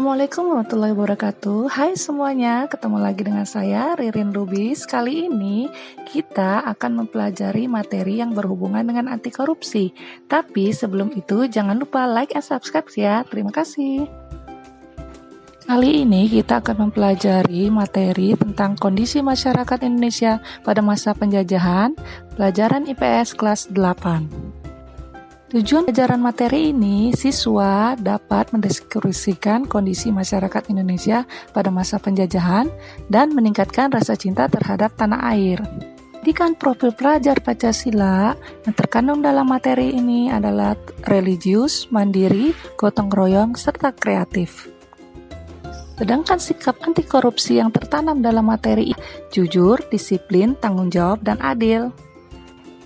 Assalamualaikum warahmatullahi wabarakatuh. Hai semuanya, ketemu lagi dengan saya Ririn Rubis. Kali ini kita akan mempelajari materi yang berhubungan dengan anti korupsi. Tapi sebelum itu jangan lupa like and subscribe ya. Terima kasih. Kali ini kita akan mempelajari materi tentang kondisi masyarakat Indonesia pada masa penjajahan, pelajaran IPS kelas 8. Tujuan pelajaran materi ini, siswa dapat mendeskripsikan kondisi masyarakat Indonesia pada masa penjajahan dan meningkatkan rasa cinta terhadap tanah air. Pendidikan profil pelajar Pancasila yang terkandung dalam materi ini adalah religius, mandiri, gotong royong, serta kreatif. Sedangkan sikap anti korupsi yang tertanam dalam materi ini, jujur, disiplin, tanggung jawab, dan adil.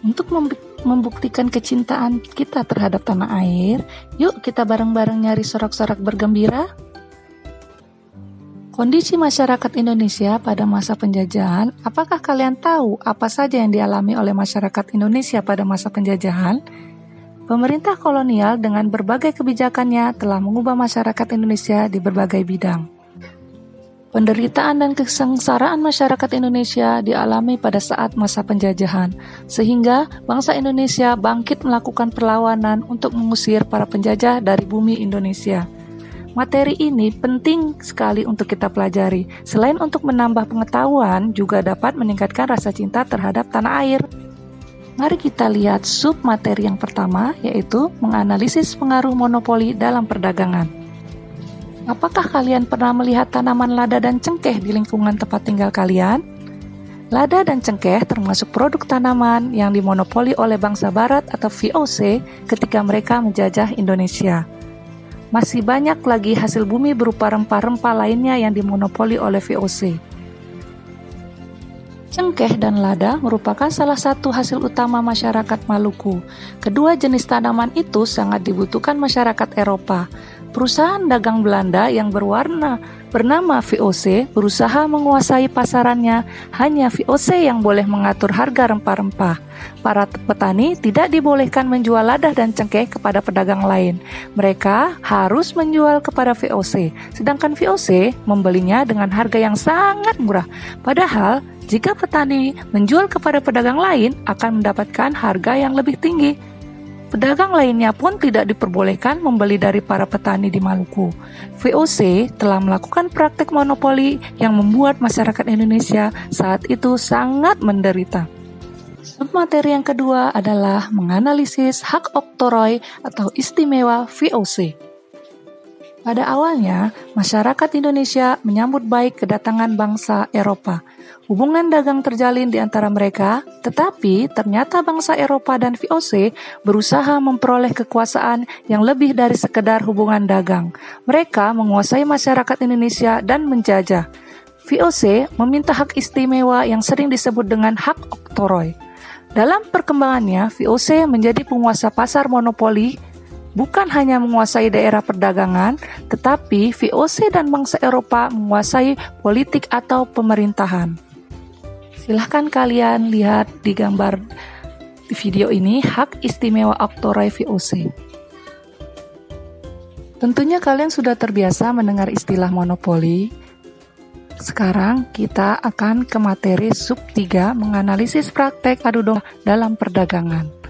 Untuk membuktikan kecintaan kita terhadap tanah air, yuk kita bareng-bareng nyari sorak-sorak bergembira. Kondisi masyarakat Indonesia pada masa penjajahan, apakah kalian tahu apa saja yang dialami oleh masyarakat Indonesia pada masa penjajahan? Pemerintah kolonial dengan berbagai kebijakannya telah mengubah masyarakat Indonesia di berbagai bidang. Penderitaan dan kesengsaraan masyarakat Indonesia dialami pada saat masa penjajahan, sehingga bangsa Indonesia bangkit melakukan perlawanan untuk mengusir para penjajah dari bumi Indonesia. Materi ini penting sekali untuk kita pelajari. Selain untuk menambah pengetahuan, juga dapat meningkatkan rasa cinta terhadap tanah air. Mari kita lihat sub materi yang pertama, yaitu menganalisis pengaruh monopoli dalam perdagangan. Apakah kalian pernah melihat tanaman lada dan cengkeh di lingkungan tempat tinggal kalian? Lada dan cengkeh termasuk produk tanaman yang dimonopoli oleh bangsa barat atau VOC ketika mereka menjajah Indonesia. Masih banyak lagi hasil bumi berupa rempah-rempah lainnya yang dimonopoli oleh VOC. Cengkeh dan lada merupakan salah satu hasil utama masyarakat Maluku. Kedua jenis tanaman itu sangat dibutuhkan masyarakat Eropa. Perusahaan dagang Belanda yang bernama VOC berusaha menguasai pasarannya. Hanya VOC yang boleh mengatur harga rempah-rempah. Para petani tidak dibolehkan menjual lada dan cengkeh kepada pedagang lain. Mereka harus menjual kepada VOC, sedangkan VOC membelinya dengan harga yang sangat murah. Padahal, jika petani menjual kepada pedagang lain akan mendapatkan harga yang lebih tinggi. Pedagang lainnya pun tidak diperbolehkan membeli dari para petani di Maluku. VOC telah melakukan praktik monopoli yang membuat masyarakat Indonesia saat itu sangat menderita. Submateri yang kedua adalah menganalisis hak oktroi atau istimewa VOC. Pada awalnya, masyarakat Indonesia menyambut baik kedatangan bangsa Eropa. Hubungan dagang terjalin di antara mereka, tetapi ternyata bangsa Eropa dan VOC berusaha memperoleh kekuasaan yang lebih dari sekedar hubungan dagang. Mereka menguasai masyarakat Indonesia dan menjajah. VOC meminta hak istimewa yang sering disebut dengan hak oktroi. Dalam perkembangannya, VOC menjadi penguasa pasar monopoli. Bukan hanya menguasai daerah perdagangan, tetapi VOC dan bangsa Eropa menguasai politik atau pemerintahan. Silahkan kalian lihat di gambar di video ini, hak istimewa oktroi VOC. Tentunya kalian sudah terbiasa mendengar istilah monopoli. Sekarang kita akan ke materi sub 3, menganalisis praktek adu domba dalam perdagangan.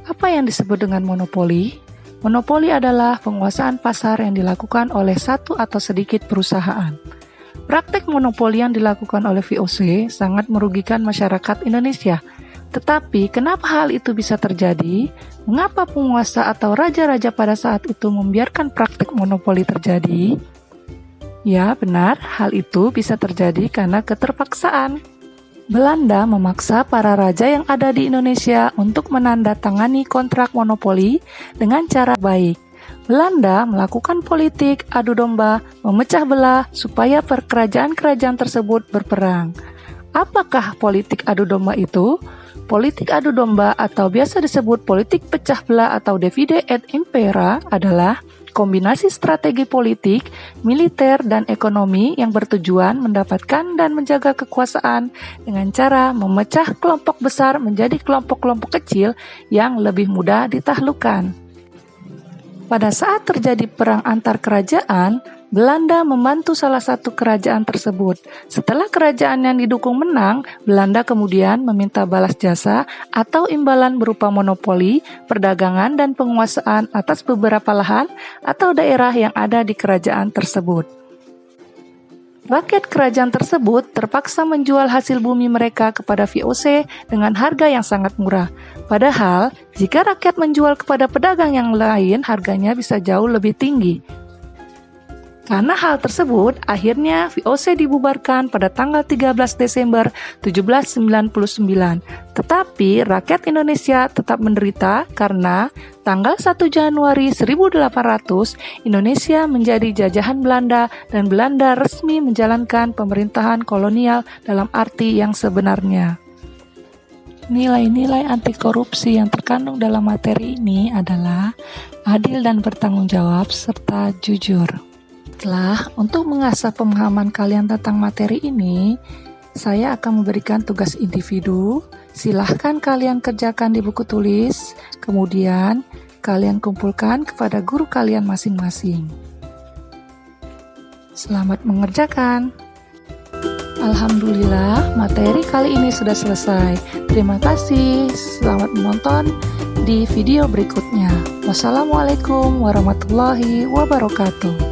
Apa yang disebut dengan monopoli? Monopoli adalah penguasaan pasar yang dilakukan oleh satu atau sedikit perusahaan. Praktek monopoli yang dilakukan oleh VOC sangat merugikan masyarakat Indonesia. Tetapi kenapa hal itu bisa terjadi? Mengapa penguasa atau raja-raja pada saat itu membiarkan praktek monopoli terjadi? Ya, benar, hal itu bisa terjadi karena keterpaksaan. Belanda memaksa para raja yang ada di Indonesia untuk menandatangani kontrak monopoli dengan cara baik. Belanda melakukan politik adu domba, memecah belah supaya kerajaan-kerajaan tersebut berperang. Apakah politik adu domba itu? Politik adu domba atau biasa disebut politik pecah belah atau divide et impera adalah kombinasi strategi politik, militer, dan ekonomi yang bertujuan mendapatkan dan menjaga kekuasaan dengan cara memecah kelompok besar menjadi kelompok-kelompok kecil yang lebih mudah ditaklukkan. Pada saat terjadi perang antar kerajaan, Belanda membantu salah satu kerajaan tersebut. Setelah kerajaan yang didukung menang, Belanda kemudian meminta balas jasa atau imbalan berupa monopoli, perdagangan, dan penguasaan atas beberapa lahan atau daerah yang ada di kerajaan tersebut. Rakyat kerajaan tersebut terpaksa menjual hasil bumi mereka kepada VOC dengan harga yang sangat murah. Padahal, jika rakyat menjual kepada pedagang yang lain, harganya bisa jauh lebih tinggi. Karena hal tersebut, akhirnya VOC dibubarkan pada tanggal 13 Desember 1799. Tetapi rakyat Indonesia tetap menderita karena tanggal 1 Januari 1800 Indonesia menjadi jajahan Belanda dan Belanda resmi menjalankan pemerintahan kolonial dalam arti yang sebenarnya. Nilai-nilai anti korupsi yang terkandung dalam materi ini adalah adil dan bertanggung jawab serta jujur. Untuk mengasah pemahaman kalian tentang materi ini, saya akan memberikan tugas individu. Silahkan kalian kerjakan di buku tulis, kemudian kalian kumpulkan kepada guru kalian masing-masing. Selamat mengerjakan. Alhamdulillah, materi kali ini sudah selesai. Terima kasih. Selamat menonton di video berikutnya. Wassalamualaikum warahmatullahi wabarakatuh.